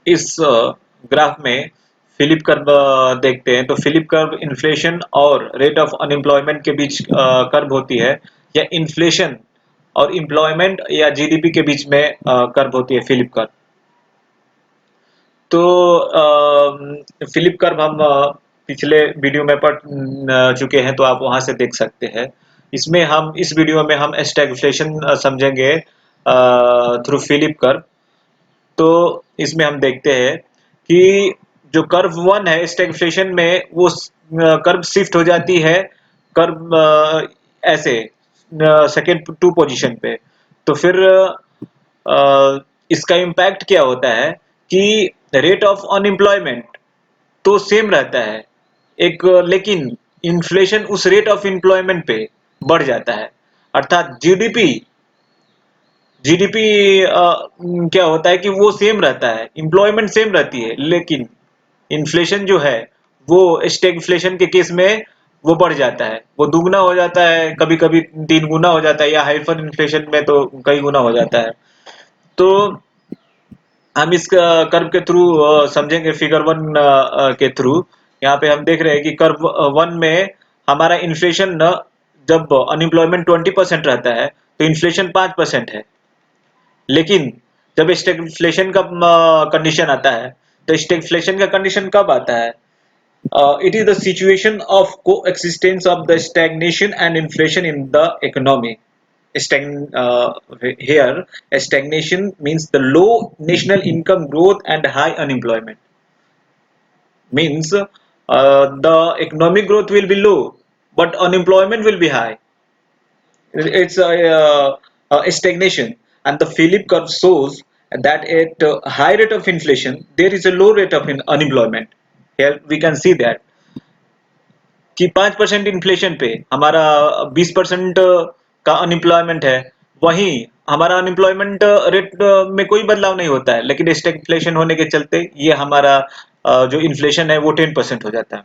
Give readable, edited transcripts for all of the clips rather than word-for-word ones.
इस ग्राफ में Philip curve देखते हैं, तो फिलिप कर्व इन्फ्लेशन और रेट ऑफ अनएम्प्लॉयमेंट के बीच कर्व होती है, या इन्फ्लेशन और एम्प्लॉयमेंट या जीडीपी के बीच में कर्व होती है फिलिप कर्व। तो फिलिप कर्व हम पिछले वीडियो में पढ़ चुके हैं, तो आप वहां से देख सकते हैं। इसमें हम इस वीडियो में हम स्टैगफ्लेशन समझेंगे थ्रू फिलिप कर्व। तो इसमें हम देखते हैं कि जो कर्व वन है स्टैगफ्लेशन में, वो कर्व शिफ्ट हो जाती है कर्व ऐसे सेकेंड टू पोजीशन पे। तो फिर इसका इम्पैक्ट क्या होता है कि रेट ऑफ अनएम्प्लॉयमेंट तो सेम रहता है एक, लेकिन इन्फ्लेशन उस रेट ऑफ एम्प्लॉयमेंट पे बढ़ जाता है। अर्थात जीडीपी जीडीपी क्या होता है कि वो सेम रहता है, एम्प्लॉयमेंट सेम रहती है, लेकिन इन्फ्लेशन जो है वो स्टैगफ्लेशन के केस में वो बढ़ जाता है, वो दुगना हो जाता है, कभी कभी 3 गुना हो जाता है, या हाइपर इन्फ्लेशन में तो कई गुना हो जाता है। तो हम इस कर्व के थ्रू समझेंगे फिगर वन के थ्रू। यहाँ पे हम देख रहे हैं कि कर्व वन में हमारा इन्फ्लेशन जब अनएम्प्लॉयमेंट 20% रहता है तो इन्फ्लेशन 5% है। लेकिन जब स्टैगफ्लेशन का कंडीशन आता है, तो स्टैगफ्लेशन का कंडीशन कब आता है? It is the situation of coexistence of the stagnation and inflation in the economy. Here, stagnation means the low national income growth and high unemployment. Means the economic growth will be low, but unemployment will be high. It's a stagnation, and the Philip curve shows that at a high rate of inflation, there is a low rate of unemployment. Here we can see that कि 5% inflation पे हमारा 20% का unemployment है, वहीं हमारा unemployment rate में कोई बदलाव नहीं होता है, लेकिन स्टैगफ्लेशन होने के चलते ये हमारा जो इन्फ्लेशन है वो 10% हो जाता है।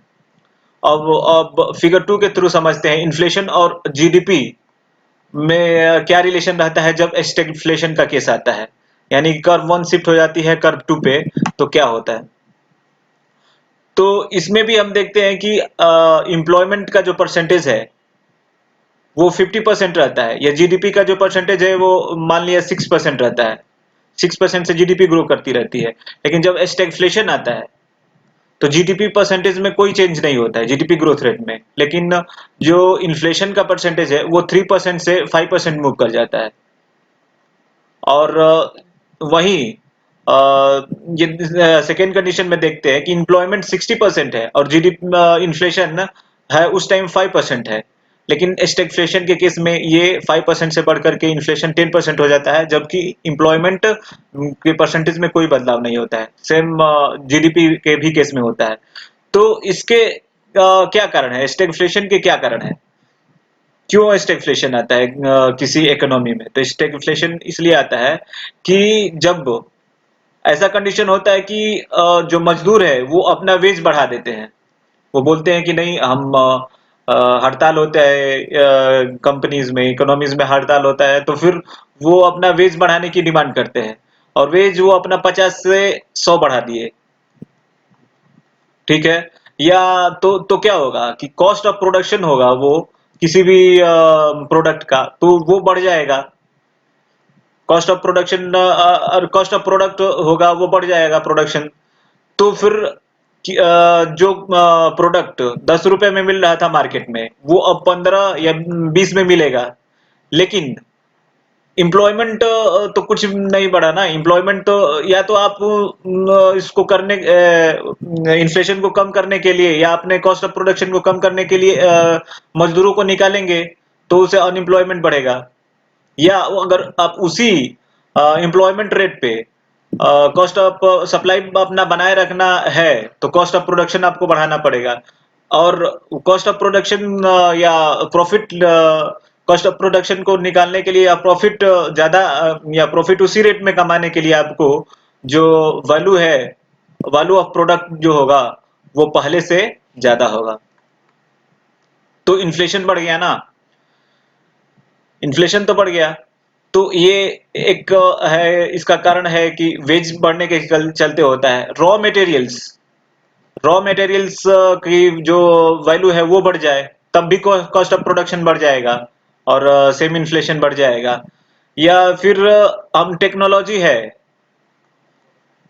अब फिगर टू के थ्रू समझते हैं इन्फ्लेशन और जीडीपी में क्या रिलेशन रहता है जब स्टैगफ्लेशन का केस आता है, यानी कर्व वन शिफ्ट हो जाती है कर्व टू पे, तो क्या होता है। तो इसमें भी हम देखते हैं कि एम्प्लॉयमेंट का जो परसेंटेज है वो 50% रहता है, या जीडीपी का जो परसेंटेज है वो मान लिया 6% रहता है। 6% से जीडीपी ग्रो करती रहती है। लेकिन जब स्टैगफ्लेशन आता है तो जीडीपी परसेंटेज में कोई चेंज नहीं होता है, जीडीपी ग्रोथ रेट में, लेकिन जो इन्फ्लेशन का परसेंटेज है वो 3% से 5% मूव कर जाता है। और वहीं ये सेकेंड कंडीशन में देखते हैं कि इम्प्लॉयमेंट 60% है और जीडीपी इन्फ्लेशन है उस टाइम 5% है, लेकिन स्टैगफ्लेशन के केस में ये 5% से बढ़कर के इन्फ्लेशन 10% हो जाता है, जबकि इम्प्लॉयमेंट के परसेंटेज में कोई बदलाव नहीं होता है, सेम जीडीपी के भी केस में होता है। तो इसके क्या कारण है, स्टैगफ्लेशन के क्या कारण है, क्यों स्टैगफ्लेशन आता है किसी इकोनॉमी में? तो स्टैगफ्लेशन इसलिए आता है कि जब ऐसा कंडीशन होता है कि जो मजदूर है वो अपना वेज बढ़ा देते हैं। वो बोलते हैं कि नहीं, हम हड़ताल होता है कंपनीज में, इकोनॉमीज में हड़ताल होता है, तो फिर वो अपना वेज बढ़ाने की डिमांड करते हैं, और वेज वो अपना 50 से 100 बढ़ा दिए। ठीक है। या तो क्या होगा कि कॉस्ट ऑफ प्रोडक्शन होगा वो किसी भी प्रोडक्ट का, तो वो बढ़ जाएगा। कॉस्ट ऑफ प्रोडक्शन और कॉस्ट ऑफ प्रोडक्ट होगा वो बढ़ जाएगा प्रोडक्शन। तो फिर जो प्रोडक्ट 10 रुपए में मिल रहा था मार्केट में, वो अब 15 या 20 में मिलेगा। लेकिन एम्प्लॉयमेंट तो कुछ नहीं बढ़ा ना, एम्प्लॉयमेंट तो या तो आप इसको करने इन्फ्लेशन को कम करने के लिए या अपने कॉस्ट ऑफ प्रोडक्शन को कम करने के लिए मजदूरों को निकालेंगे, तो उसे अनएम्प्लॉयमेंट बढ़ेगा। या अगर आप उसी एम्प्लॉयमेंट रेट पे कॉस्ट ऑफ सप्लाई अपना बनाए रखना है, तो कॉस्ट ऑफ प्रोडक्शन आपको बढ़ाना पड़ेगा। और कॉस्ट ऑफ प्रोडक्शन या प्रॉफिट, कॉस्ट ऑफ प्रोडक्शन को निकालने के लिए या प्रॉफिट ज्यादा या प्रॉफिट उसी रेट में कमाने के लिए आपको जो वैल्यू है, वैल्यू ऑफ प्रोडक्ट जो होगा वो पहले से ज्यादा होगा। तो इन्फ्लेशन बढ़ गया ना, इन्फ्लेशन तो बढ़ गया। तो ये एक है, इसका कारण है कि वेज बढ़ने के चलते होता है। रॉ मटेरियल्स की जो वैल्यू है वो बढ़ जाए, तब भी कॉस्ट ऑफ प्रोडक्शन बढ़ जाएगा और सेम इन्फ्लेशन बढ़ जाएगा। या फिर हम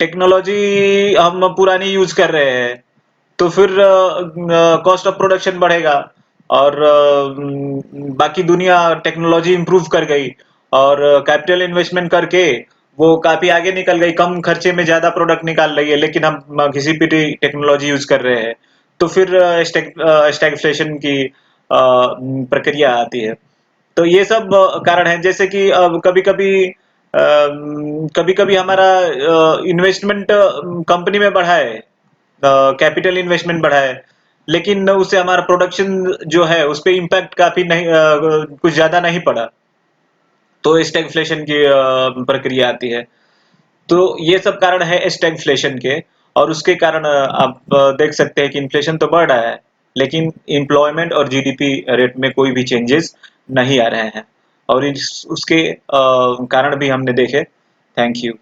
टेक्नोलॉजी हम पुरानी यूज कर रहे हैं, तो फिर कॉस्ट ऑफ प्रोडक्शन बढ़ेगा। और बाकी दुनिया टेक्नोलॉजी इंप्रूव कर गई और कैपिटल इन्वेस्टमेंट करके वो काफी आगे निकल गई, कम खर्चे में ज्यादा प्रोडक्ट निकाल रही है, लेकिन हम किसी भी टेक्नोलॉजी यूज कर रहे हैं, तो फिर स्टैगफ्लेशन की प्रक्रिया आती है। तो ये सब कारण है, जैसे कि कभी कभी कभी कभी हमारा इन्वेस्टमेंट कंपनी में बढ़ा है, कैपिटल इन्वेस्टमेंट बढ़ा है, लेकिन उससे हमारा प्रोडक्शन जो है उस पे इम्पैक्ट काफी नहीं, कुछ ज्यादा नहीं पड़ा, तो स्टैगफ्लेशन की प्रक्रिया आती है। तो ये सब कारण है स्टैगफ्लेशन के। और उसके कारण आप देख सकते हैं कि इन्फ्लेशन तो बढ़ रहा है, लेकिन एम्प्लॉयमेंट और जीडीपी रेट में कोई भी चेंजेस नहीं आ रहे हैं। और उसके कारण भी हमने देखे। Thank you.